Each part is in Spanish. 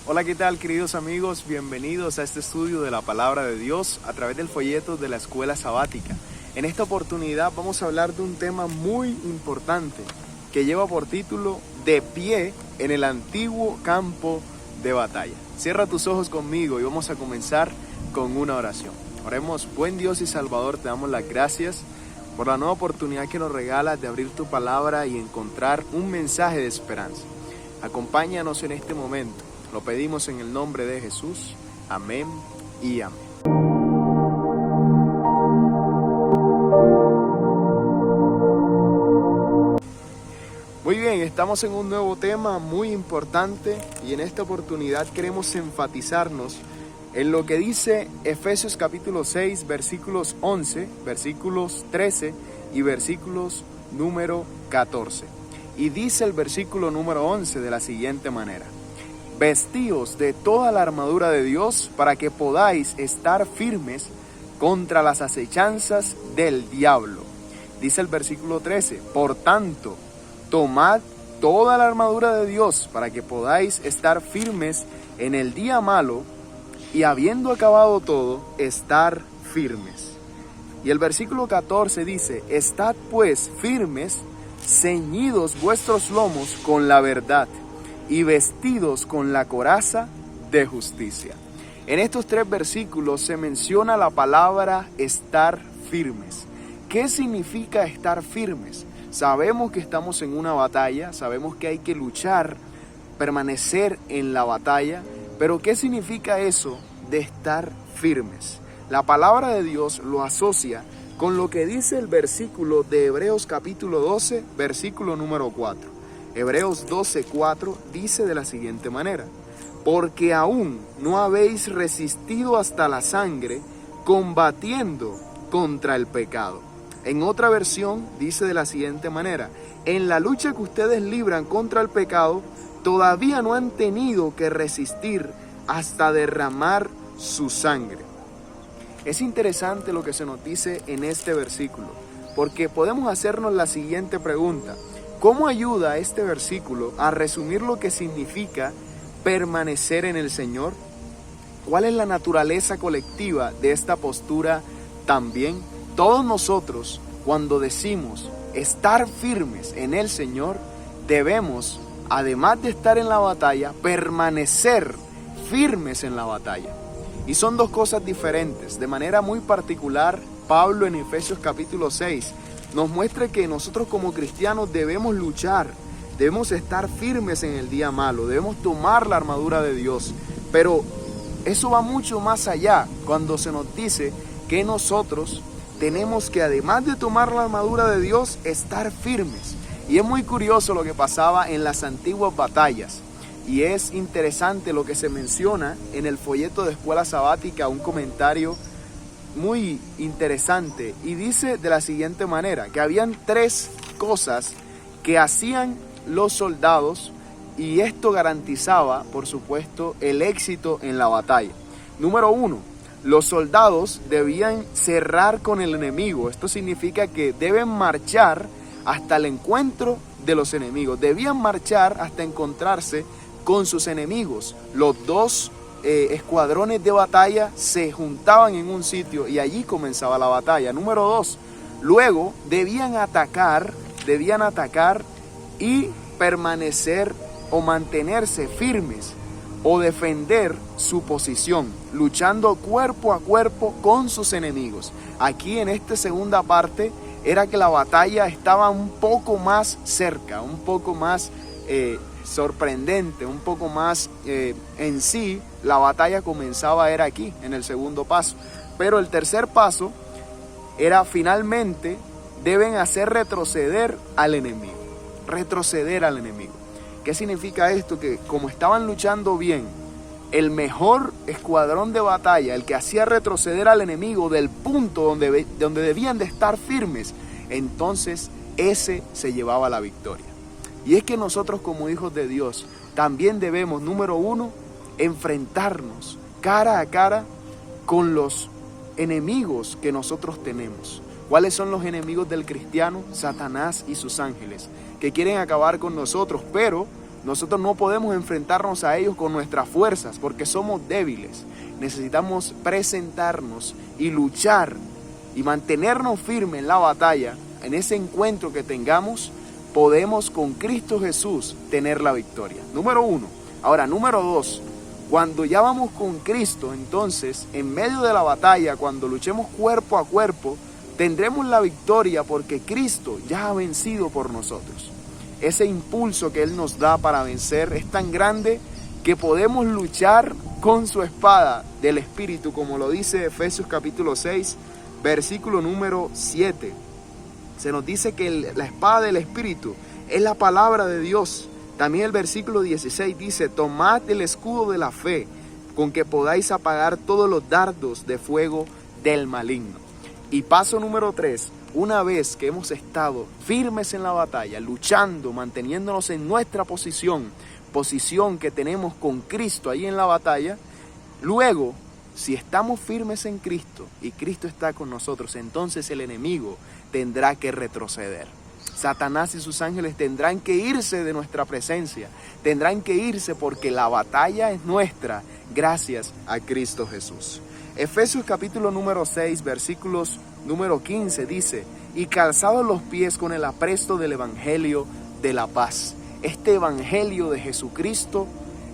Hola, ¿qué tal, queridos amigos? Bienvenidos a este estudio de la Palabra de Dios a través del folleto de la Escuela Sabática. En esta oportunidad vamos a hablar de un tema muy importante que lleva por título De pie en el antiguo campo de batalla. Cierra tus ojos conmigo y vamos a comenzar con una oración. Oremos. Buen Dios y Salvador, te damos las gracias por la nueva oportunidad que nos regalas de abrir tu palabra y encontrar un mensaje de esperanza. Acompáñanos en este momento. Lo pedimos en el nombre de Jesús. Amén y amén. Muy bien, estamos en un nuevo tema muy importante y en esta oportunidad queremos enfatizarnos en lo que dice Efesios capítulo 6, versículos 11, versículos 13 y versículos número 14. Y dice el versículo número 11 de la siguiente manera: vestíos de toda la armadura de Dios para que podáis estar firmes contra las acechanzas del diablo. Dice el versículo 13: por tanto, tomad toda la armadura de Dios para que podáis estar firmes en el día malo y habiendo acabado todo, estar firmes. Y el versículo 14 dice: estad pues firmes, ceñidos vuestros lomos con la verdad y vestidos con la coraza de justicia. En estos tres versículos se menciona la palabra estar firmes. ¿Qué significa estar firmes? Sabemos que estamos en una batalla, sabemos que hay que luchar, permanecer en la batalla, pero ¿qué significa eso de estar firmes? La palabra de Dios lo asocia con lo que dice el versículo de Hebreos capítulo 12, versículo número 4. Hebreos 12:4 dice de la siguiente manera: porque aún no habéis resistido hasta la sangre, combatiendo contra el pecado. En otra versión dice de la siguiente manera: en la lucha que ustedes libran contra el pecado, todavía no han tenido que resistir hasta derramar su sangre. Es interesante lo que se nos dice en este versículo, porque podemos hacernos la siguiente pregunta: ¿cómo ayuda este versículo a resumir lo que significa permanecer en el Señor? ¿Cuál es la naturaleza colectiva de esta postura también? Todos nosotros, cuando decimos estar firmes en el Señor, debemos, además de estar en la batalla, permanecer firmes en la batalla. Y son dos cosas diferentes. De manera muy particular, Pablo en Efesios capítulo 6 nos muestra que nosotros como cristianos debemos luchar, debemos estar firmes en el día malo, debemos tomar la armadura de Dios. Pero eso va mucho más allá cuando se nos dice que nosotros tenemos que, además de tomar la armadura de Dios, estar firmes. Y es muy curioso lo que pasaba en las antiguas batallas. Y es interesante lo que se menciona en el folleto de Escuela Sabática, un comentario muy interesante. Y dice de la siguiente manera, que habían tres cosas que hacían los soldados y esto garantizaba, por supuesto, el éxito en la batalla. Número 1. Los soldados debían cerrar con el enemigo. Esto significa que deben marchar hasta el encuentro de los enemigos. Debían marchar hasta encontrarse con sus enemigos. Los dos escuadrones de batalla se juntaban en un sitio y allí comenzaba la batalla. Número 2. Luego debían atacar y permanecer o mantenerse firmes o defender su posición, luchando cuerpo a cuerpo con sus enemigos. Aquí en esta segunda parte era que la batalla estaba un poco más cerca, un poco más sorprendente, un poco más en sí. La batalla comenzaba era aquí, en el segundo paso. Pero el tercer paso era finalmente deben hacer retroceder al enemigo. Retroceder al enemigo. ¿Qué significa esto? Que como estaban luchando bien, el mejor escuadrón de batalla, el que hacía retroceder al enemigo del punto donde debían de estar firmes, entonces ese se llevaba la victoria. Y es que nosotros como hijos de Dios también debemos, número 1, enfrentarnos cara a cara con los enemigos que nosotros tenemos. ¿Cuáles son los enemigos del cristiano? Satanás y sus ángeles, que quieren acabar con nosotros, pero Nosotros no podemos enfrentarnos a ellos con nuestras fuerzas porque somos débiles. Necesitamos presentarnos y luchar y mantenernos firmes en la batalla. En ese encuentro que tengamos, podemos con Cristo Jesús tener la victoria. Número 1. Ahora, número 2. Cuando ya vamos con Cristo, entonces, en medio de la batalla, cuando luchemos cuerpo a cuerpo, tendremos la victoria porque Cristo ya ha vencido por nosotros. Ese impulso que Él nos da para vencer es tan grande que podemos luchar con su espada del Espíritu, como lo dice Efesios capítulo 6, versículo número 7. Se nos dice que la espada del Espíritu es la palabra de Dios. También el versículo 16 dice, tomad el escudo de la fe, con que podáis apagar todos los dardos de fuego del maligno. Y paso número 3, una vez que hemos estado firmes en la batalla, luchando, manteniéndonos en nuestra posición que tenemos con Cristo ahí en la batalla, luego, si estamos firmes en Cristo y Cristo está con nosotros, entonces el enemigo tendrá que retroceder. Satanás y sus ángeles tendrán que irse de nuestra presencia, tendrán que irse porque la batalla es nuestra gracias a Cristo Jesús. Efesios capítulo número 6, versículos número 15 dice, y calzados los pies con el apresto del evangelio de la paz. Este evangelio de Jesucristo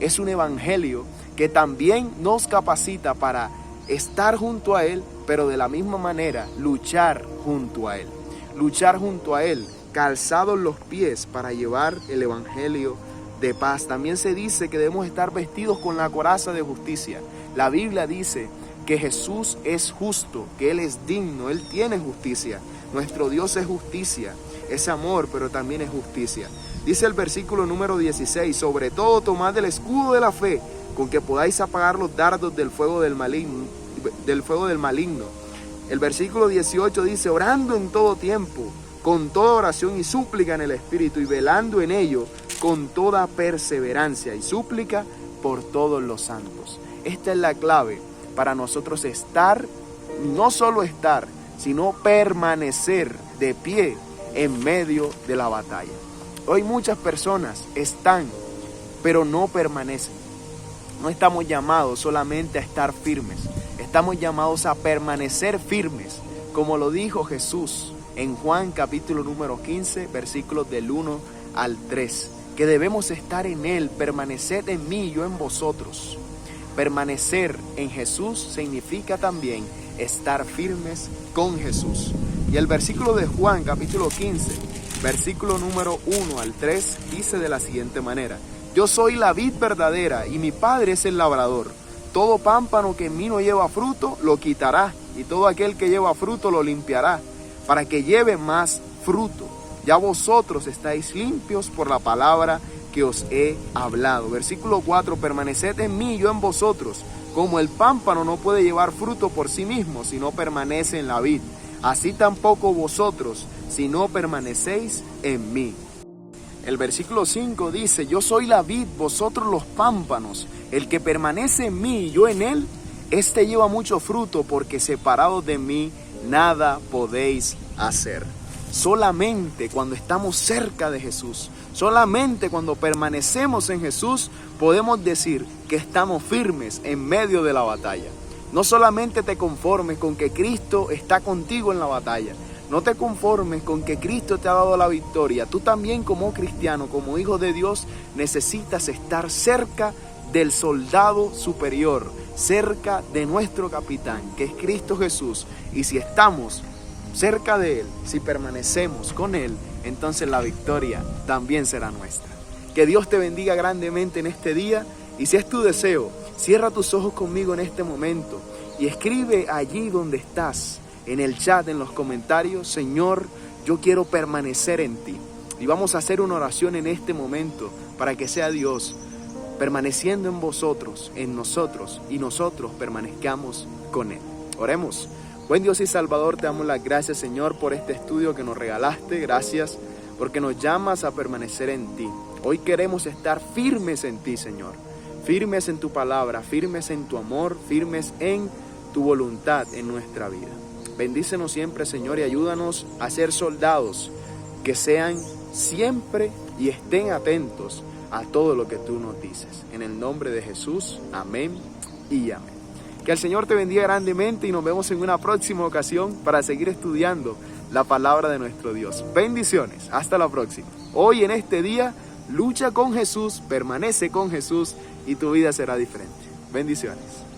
es un evangelio que también nos capacita para estar junto a Él, pero de la misma manera luchar junto a Él. Luchar junto a Él, calzados los pies para llevar el evangelio de paz. También se dice que debemos estar vestidos con la coraza de justicia. La Biblia dice que Jesús es justo, que Él es digno, Él tiene justicia. Nuestro Dios es justicia, es amor, pero también es justicia. Dice el versículo número 16, sobre todo tomad el escudo de la fe, con que podáis apagar los dardos del fuego del maligno. El versículo 18 dice, orando en todo tiempo, con toda oración y súplica en el Espíritu, y velando en ello con toda perseverancia y súplica por todos los santos. Esta es la clave para nosotros estar, no solo estar, sino permanecer de pie en medio de la batalla. Hoy muchas personas están, pero no permanecen. No estamos llamados solamente a estar firmes, estamos llamados a permanecer firmes, como lo dijo Jesús en Juan capítulo número 15, versículos del 1 al 3, que debemos estar en Él, permaneced en mí y yo en vosotros. Permanecer en Jesús significa también estar firmes con Jesús. Y el versículo de Juan capítulo 15, versículo número 1 al 3 dice de la siguiente manera, yo soy la vid verdadera y mi Padre es el labrador. Todo pámpano que en mí no lleva fruto lo quitará, y todo aquel que lleva fruto lo limpiará, para que lleve más fruto. Ya vosotros estáis limpios por la palabra que os he hablado. Versículo 4, permaneced en mí y yo en vosotros. Como el pámpano no puede llevar fruto por sí mismo si no permanece en la vid, así tampoco vosotros si no permanecéis en mí. El versículo 5 dice, yo soy la vid, vosotros los pámpanos. El que permanece en mí y yo en él, este lleva mucho fruto, porque separados de mí nada podéis hacer. Solamente cuando estamos cerca de Jesús, solamente cuando permanecemos en Jesús, podemos decir que estamos firmes en medio de la batalla. No solamente te conformes con que Cristo está contigo en la batalla, no te conformes con que Cristo te ha dado la victoria. Tú también como cristiano, como hijo de Dios, necesitas estar cerca del soldado superior, cerca de nuestro capitán, que es Cristo Jesús. Y si estamos cerca de Él, si permanecemos con Él, entonces la victoria también será nuestra. Que Dios te bendiga grandemente en este día, y si es tu deseo, cierra tus ojos conmigo en este momento y escribe allí donde estás, en el chat, en los comentarios, Señor, yo quiero permanecer en ti. Y vamos a hacer una oración en este momento para que sea Dios permaneciendo en vosotros, en nosotros, y nosotros permanezcamos con Él. Oremos. Buen Dios y Salvador, te damos las gracias, Señor, por este estudio que nos regalaste. Gracias porque nos llamas a permanecer en ti. Hoy queremos estar firmes en ti, Señor. Firmes en tu palabra, firmes en tu amor, firmes en tu voluntad en nuestra vida. Bendícenos siempre, Señor, y ayúdanos a ser soldados que sean siempre y estén atentos a todo lo que tú nos dices. En el nombre de Jesús, amén y amén. Que el Señor te bendiga grandemente y nos vemos en una próxima ocasión para seguir estudiando la palabra de nuestro Dios. Bendiciones, hasta la próxima. Hoy en este día, lucha con Jesús, permanece con Jesús y tu vida será diferente. Bendiciones.